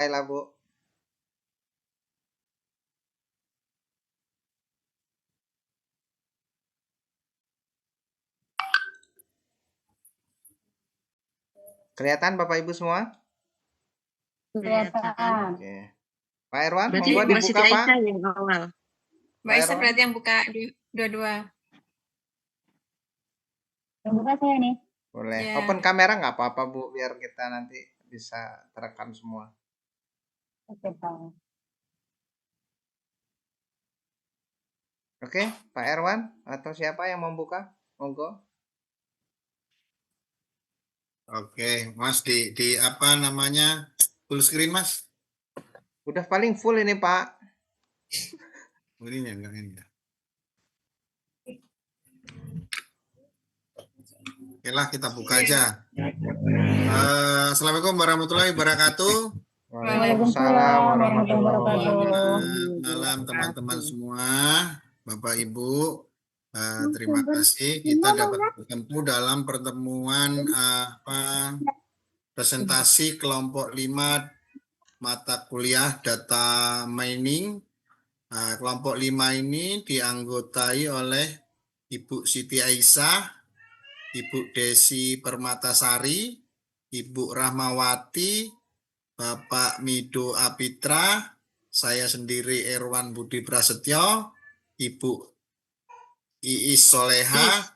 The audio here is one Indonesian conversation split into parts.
Baiklah, Bu. Kelihatan Bapak Ibu semua? Kelihatan. Oke. Pak Irwan, Berarti monggo Mbak dibuka, Siti Pak. Aisyah yang awal. Mbak Aisyah berarti yang buka dua-dua. Yang buka saya nih. Boleh. Ya. Open kamera nggak apa-apa, Bu, biar kita nanti bisa terekam semua. Oke, Pak. Oke, Pak Irwan atau siapa yang membuka? Monggo. Oke, Mas di apa namanya full screen, Mas? Udah paling full ini, Pak. Ini enggak ini ya. Oke lah, kita buka aja. Assalamualaikum warahmatullahi wabarakatuh. Waalaikumsalam warahmatullahi wabarakatuh. Selamat malam teman-teman semua, Bapak Ibu. Terima kasih kita dapat bertemu dalam pertemuan presentasi kelompok 5 mata kuliah data mining. Kelompok 5 ini dianggotai oleh Ibu Siti Aisyah, Ibu Desi Permatasari, Ibu Rahmawati, Bapak Mido Apitra, saya sendiri Erwan Budi Prasetyo, Ibu Iis Soleha,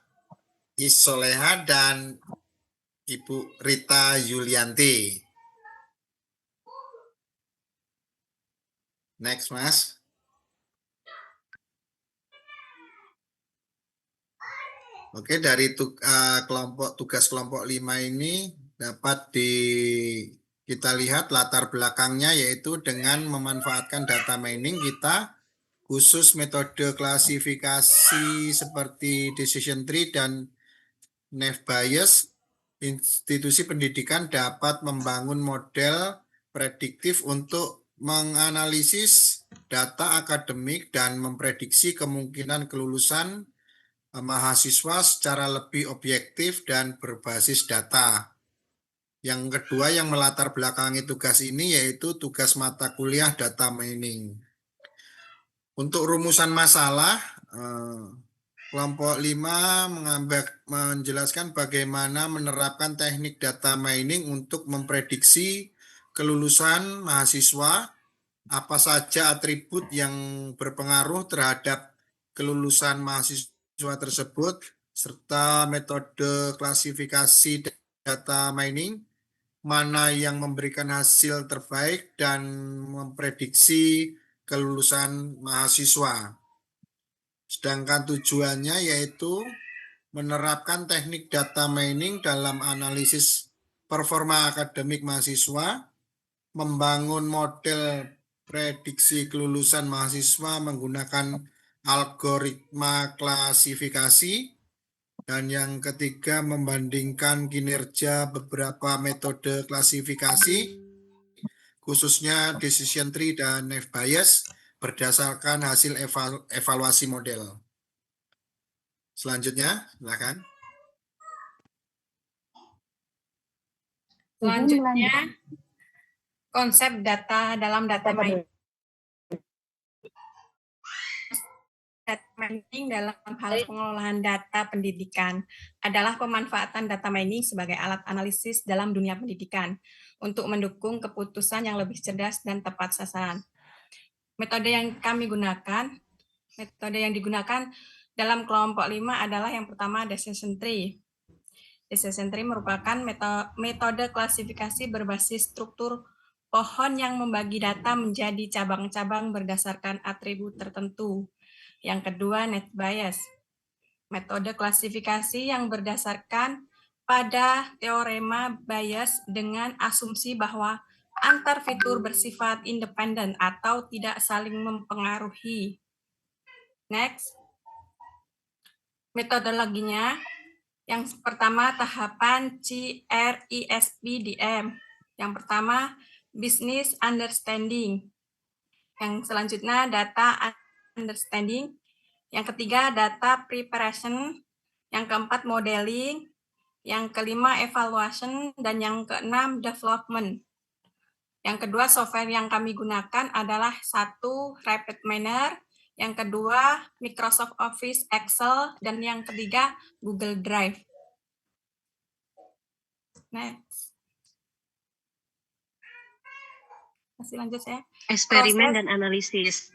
dan Ibu Rita Yulianti. Next, Mas. Oke, dari tugas kelompok 5 ini dapat kita lihat latar belakangnya, yaitu dengan memanfaatkan data mining kita khusus metode klasifikasi seperti decision tree dan naive Bayes. Institusi pendidikan dapat membangun model prediktif untuk menganalisis data akademik dan memprediksi kemungkinan kelulusan mahasiswa secara lebih objektif dan berbasis data. Yang kedua yang melatar belakangi tugas ini yaitu tugas mata kuliah data mining. Untuk rumusan masalah, kelompok 5 menjelaskan bagaimana menerapkan teknik data mining untuk memprediksi kelulusan mahasiswa, apa saja atribut yang berpengaruh terhadap kelulusan mahasiswa tersebut, serta metode klasifikasi data mining, mana yang memberikan hasil terbaik dan memprediksi kelulusan mahasiswa. Sedangkan tujuannya yaitu menerapkan teknik data mining dalam analisis performa akademik mahasiswa, membangun model prediksi kelulusan mahasiswa menggunakan algoritma klasifikasi, dan yang ketiga membandingkan kinerja beberapa metode klasifikasi khususnya decision tree dan naive Bayes berdasarkan hasil evaluasi model. Selanjutnya, silakan. Selanjutnya, konsep data dalam data mining. Data mining dalam hal pengelolaan data pendidikan adalah pemanfaatan data mining sebagai alat analisis dalam dunia pendidikan untuk mendukung keputusan yang lebih cerdas dan tepat sasaran. Metode yang digunakan dalam kelompok 5 adalah yang pertama decision tree. Decision tree merupakan metode klasifikasi berbasis struktur pohon yang membagi data menjadi cabang-cabang berdasarkan atribut tertentu. Yang kedua, naive Bayes. Metode klasifikasi yang berdasarkan pada teorema Bayes dengan asumsi bahwa antar fitur bersifat independen atau tidak saling mempengaruhi. Next. Metodologinya, yang pertama tahapan CRISP-DM. Yang pertama, business understanding. Yang selanjutnya, data understanding. Yang ketiga, data preparation. Yang keempat, modeling. Yang kelima, evaluation. Dan yang keenam, development. Yang kedua, software yang kami gunakan adalah satu, Rapid Manner, yang kedua, Microsoft Office Excel, dan yang ketiga, Google Drive. Next. Masih lanjut saya. Eksperimen Proses- dan analisis.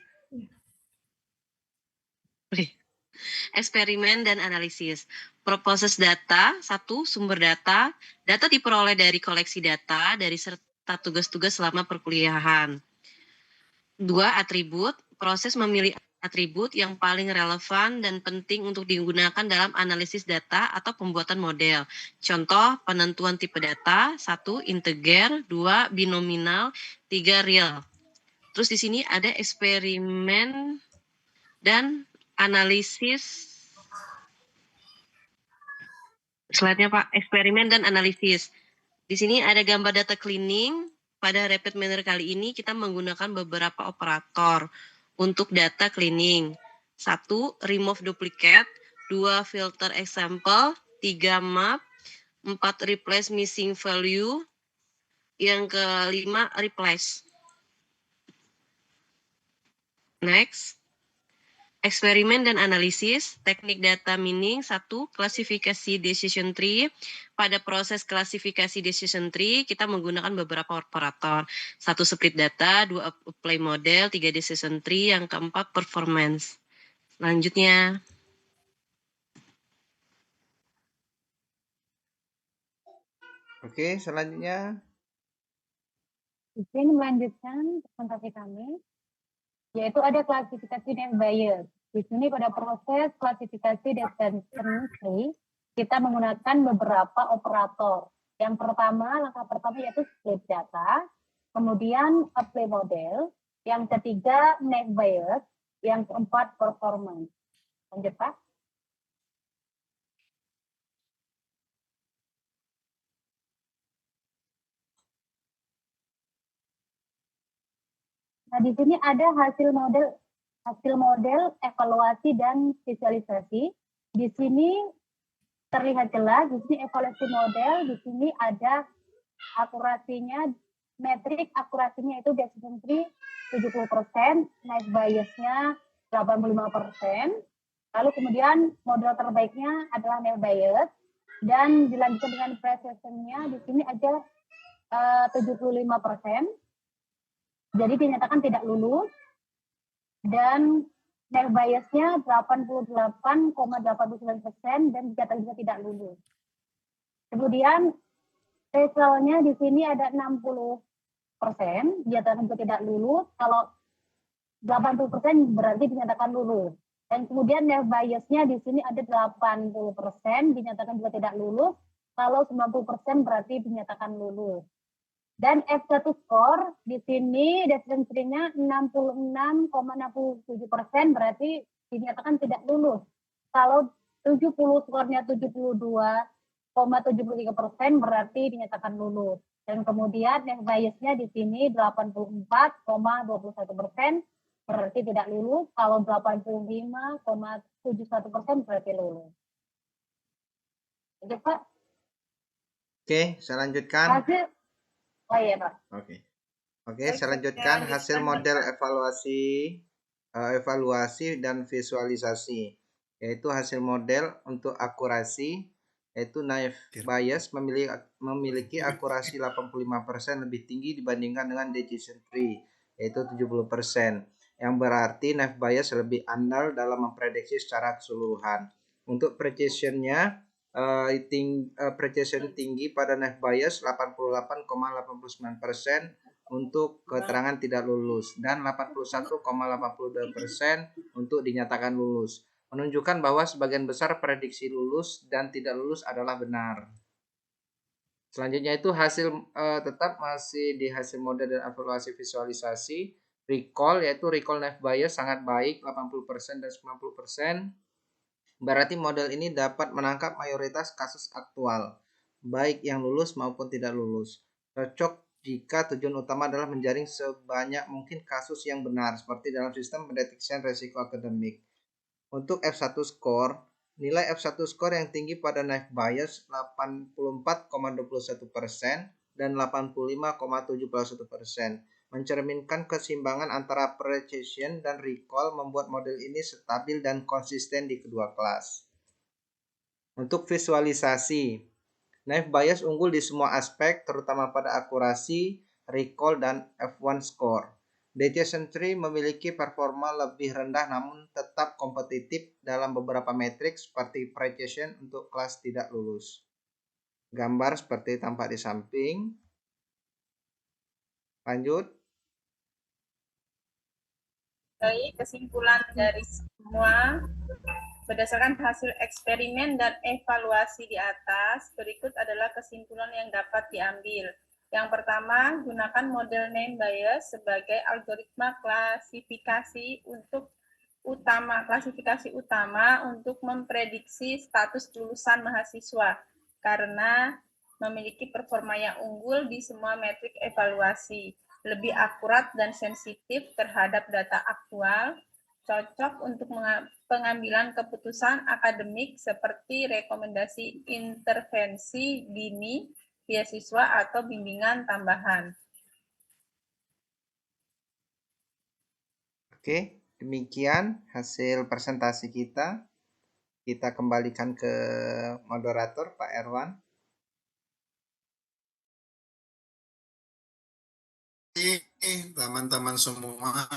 Eksperimen dan analisis. Proses data, satu, sumber data. Data diperoleh dari koleksi data, dari serta tugas-tugas selama perkuliahan. Dua, atribut. Proses memilih atribut yang paling relevan dan penting untuk digunakan dalam analisis data atau pembuatan model. Contoh, penentuan tipe data. Satu, integer. Dua, binominal. Tiga, real. Terus di sini ada eksperimen dan analisis. Slide-nya Pak, eksperimen dan analisis. Di sini ada gambar data cleaning. Pada Rapid Manner kali ini kita menggunakan beberapa operator untuk data cleaning. Satu, remove duplicate. Dua, filter example. Tiga, map. Empat, replace missing value. Yang kelima, replace. Next. Eksperimen dan analisis, teknik data mining, satu, klasifikasi decision tree. Pada proses klasifikasi decision tree, kita menggunakan beberapa operator. Satu, split data, dua, apply model, tiga, decision tree, yang keempat, performance. Selanjutnya. Oke, selanjutnya. Di sini melanjutkan presentasi kami, yaitu ada klasifikasi net bias. Di sini pada proses klasifikasi decision tree, kita menggunakan beberapa operator. Yang pertama, langkah pertama yaitu split data, kemudian apply model, yang ketiga net bias, yang keempat performance. Lanjut Pak. Nah, di sini ada hasil model evaluasi dan visualisasi. Di sini terlihat jelas, di sini evaluasi model, di sini ada akurasinya, metrik akurasinya itu decision tree 70%, net biasnya 85%. Lalu kemudian model terbaiknya adalah net bias, dan dilanjutkan dengan precision-nya di sini ada 75%. Jadi dinyatakan tidak lulus, dan net biasnya 88,89% dan dinyatakan juga tidak lulus. Kemudian resultnya di sini ada 60%, dinyatakan juga tidak lulus. Kalau 80% berarti dinyatakan lulus. Dan kemudian net biasnya di sini ada 80%, dinyatakan juga tidak lulus. Kalau 90% berarti dinyatakan lulus. Dan F1 score di sini decision tree-nya 66,67% berarti dinyatakan tidak lulus. Kalau 70 skornya 72,73% berarti dinyatakan lulus. Dan kemudian yang biasnya di sini 84,21% berarti tidak lulus. Kalau 85,71% berarti lulus. Oke Pak. Oke, saya lanjutkan. Hasil. Oh iya Pak. Oke, saya lanjutkan hasil model evaluasi dan visualisasi, yaitu hasil model untuk akurasi, yaitu naive bias memiliki akurasi 85% lebih tinggi dibandingkan dengan decision tree, yaitu 70%, yang berarti naive bias lebih andal dalam memprediksi secara keseluruhan. Untuk precision-nya, precision tinggi pada naive bias 88,89% untuk keterangan tidak lulus dan 81,82% untuk dinyatakan lulus, menunjukkan bahwa sebagian besar prediksi lulus dan tidak lulus adalah benar. Selanjutnya itu hasil tetap masih di hasil model dan evaluasi visualisasi. Recall, yaitu recall naive bias sangat baik 80% dan 90%. Berarti model ini dapat menangkap mayoritas kasus aktual, baik yang lulus maupun tidak lulus. Cocok jika tujuan utama adalah menjaring sebanyak mungkin kasus yang benar, seperti dalam sistem pendeteksian resiko akademik. Untuk F1 score, nilai F1 score yang tinggi pada naive bias 84,21% dan 85,71%. Mencerminkan keseimbangan antara precision dan recall membuat model ini stabil dan konsisten di kedua kelas. Untuk visualisasi, naive Bayes unggul di semua aspek, terutama pada akurasi, recall, dan F1 score. Decision tree memiliki performa lebih rendah namun tetap kompetitif dalam beberapa metrik seperti precision untuk kelas tidak lulus. Gambar seperti tampak di samping. Lanjut. Baik, kesimpulan dari semua berdasarkan hasil eksperimen dan evaluasi di atas, berikut adalah kesimpulan yang dapat diambil. Yang pertama, gunakan model name Bayes sebagai algoritma klasifikasi utama untuk memprediksi status lulusan mahasiswa karena memiliki performa yang unggul di semua metrik evaluasi, lebih akurat dan sensitif terhadap data aktual, cocok untuk pengambilan keputusan akademik seperti rekomendasi intervensi dini, beasiswa atau bimbingan tambahan. Oke, demikian hasil presentasi kita. Kita kembalikan ke moderator Pak Erwan. Teman-teman semua,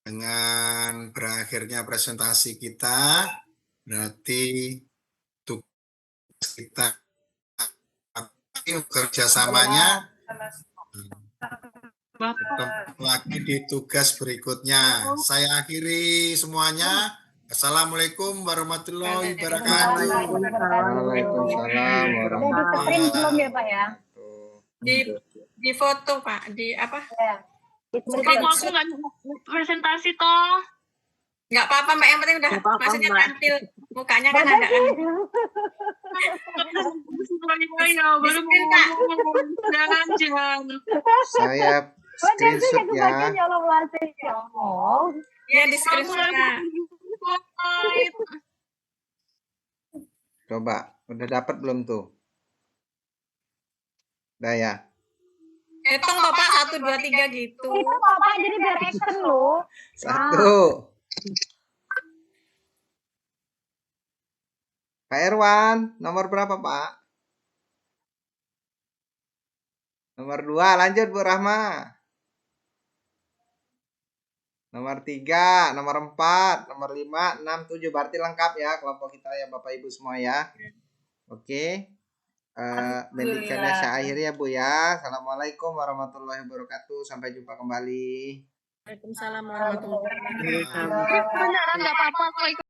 dengan berakhirnya presentasi kita, berarti tugas kita kerjasamanya lagi di tugas berikutnya. Saya akhiri semuanya. Assalamualaikum warahmatullahi wabarakatuh. Waalaikumsalam Udah di screen belum ya Pak ya? Di foto Pak, di apa? Ya. Di Kok screen. aku nggak presentasi toh? Nggak apa-apa Mbak, yang penting udah Nggak apa-apa, maksudnya Mbak. tampil mukanya kan ada kan. Ya, baru Di-screen, Pak. jangan. Saya screenshot ya. Ya Allah, melatih. Ya Allah. Iya, di screenshot Kak. Coba, udah dapat belum tuh? Udah ya. Hitung toh Pak, 1, 2, 3 gitu. Itu Pak, jadi biar action loh. 1. Pak Erwan, nomor berapa Pak? Nomor 2, lanjut Bu Rahma. Nomor 3, nomor 4, nomor 5, 6, 7. Berarti lengkap ya kelompok kita ya Bapak Ibu semua ya. Oke. Pendidikannya saya akhiri ya Bu ya. Assalamualaikum warahmatullahi wabarakatuh. Sampai jumpa kembali. Waalaikumsalam warahmatullahi wabarakatuh. Beneran nggak apa-apa kok.